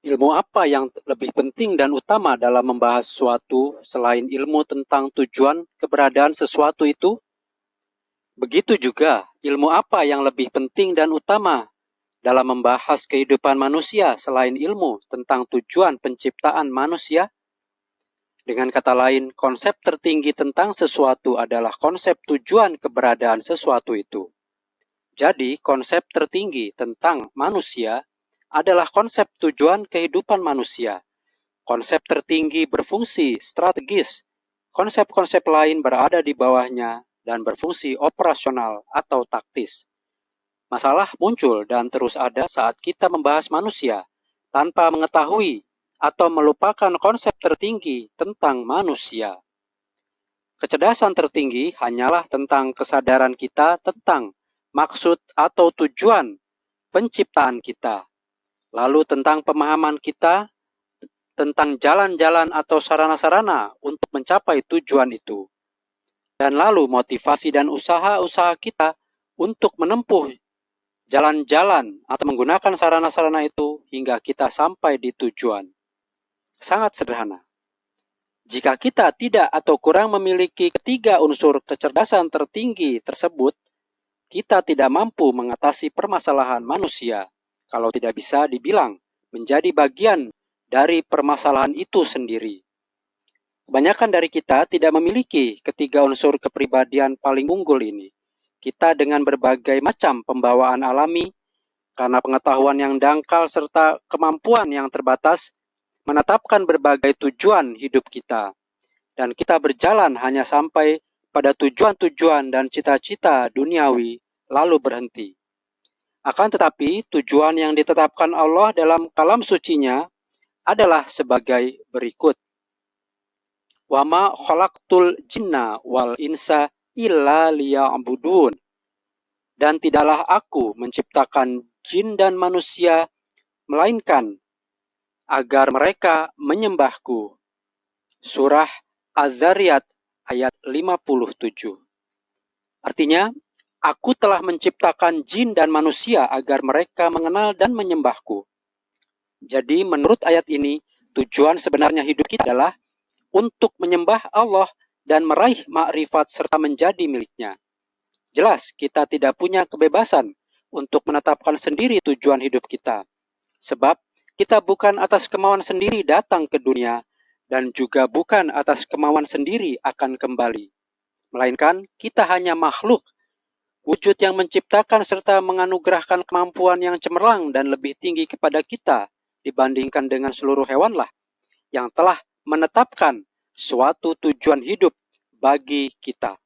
Ilmu apa yang lebih penting dan utama dalam membahas sesuatu selain ilmu tentang tujuan keberadaan sesuatu itu? Begitu juga, ilmu apa yang lebih penting dan utama dalam membahas kehidupan manusia selain ilmu tentang tujuan penciptaan manusia? Dengan kata lain, konsep tertinggi tentang sesuatu adalah konsep tujuan keberadaan sesuatu itu. Jadi, konsep tertinggi tentang manusia adalah konsep tujuan kehidupan manusia. Konsep tertinggi berfungsi strategis. Konsep-konsep lain berada di bawahnya dan berfungsi operasional atau taktis. Masalah muncul dan terus ada saat kita membahas manusia tanpa mengetahui atau melupakan konsep tertinggi tentang manusia. Kecerdasan tertinggi hanyalah tentang kesadaran kita tentang maksud atau tujuan penciptaan kita, lalu tentang pemahaman kita tentang jalan-jalan atau sarana-sarana untuk mencapai tujuan itu, dan lalu motivasi dan usaha-usaha kita untuk menempuh jalan-jalan atau menggunakan sarana-sarana itu hingga kita sampai di tujuan. Sangat sederhana. Jika kita tidak atau kurang memiliki ketiga unsur kecerdasan tertinggi tersebut, kita tidak mampu mengatasi permasalahan manusia, kalau tidak bisa dibilang menjadi bagian dari permasalahan itu sendiri. Kebanyakan dari kita tidak memiliki ketiga unsur kepribadian paling unggul ini. Kita dengan berbagai macam pembawaan alami, karena pengetahuan yang dangkal serta kemampuan yang terbatas, menetapkan berbagai tujuan hidup kita. Dan kita berjalan hanya sampai pada tujuan-tujuan dan cita-cita duniawi, lalu berhenti. Akan tetapi, tujuan yang ditetapkan Allah dalam kalam sucinya adalah sebagai berikut. Wa ma khalaqtul jinna wal insa illa liya'budun. Dan tidaklah aku menciptakan jin dan manusia melainkan agar mereka menyembahku. Surah Az-Zariyat ayat 57. Artinya, aku telah menciptakan jin dan manusia agar mereka mengenal dan menyembahku. Jadi menurut ayat ini, tujuan sebenarnya hidup kita adalah untuk menyembah Allah dan meraih makrifat serta menjadi miliknya. Jelas, kita tidak punya kebebasan untuk menetapkan sendiri tujuan hidup kita. Sebab, kita bukan atas kemauan sendiri datang ke dunia dan juga bukan atas kemauan sendiri akan kembali. Melainkan, kita hanya makhluk, wujud yang menciptakan serta menganugerahkan kemampuan yang cemerlang dan lebih tinggi kepada kita dibandingkan dengan seluruh hewanlah, yang telah menetapkan suatu tujuan hidup bagi kita.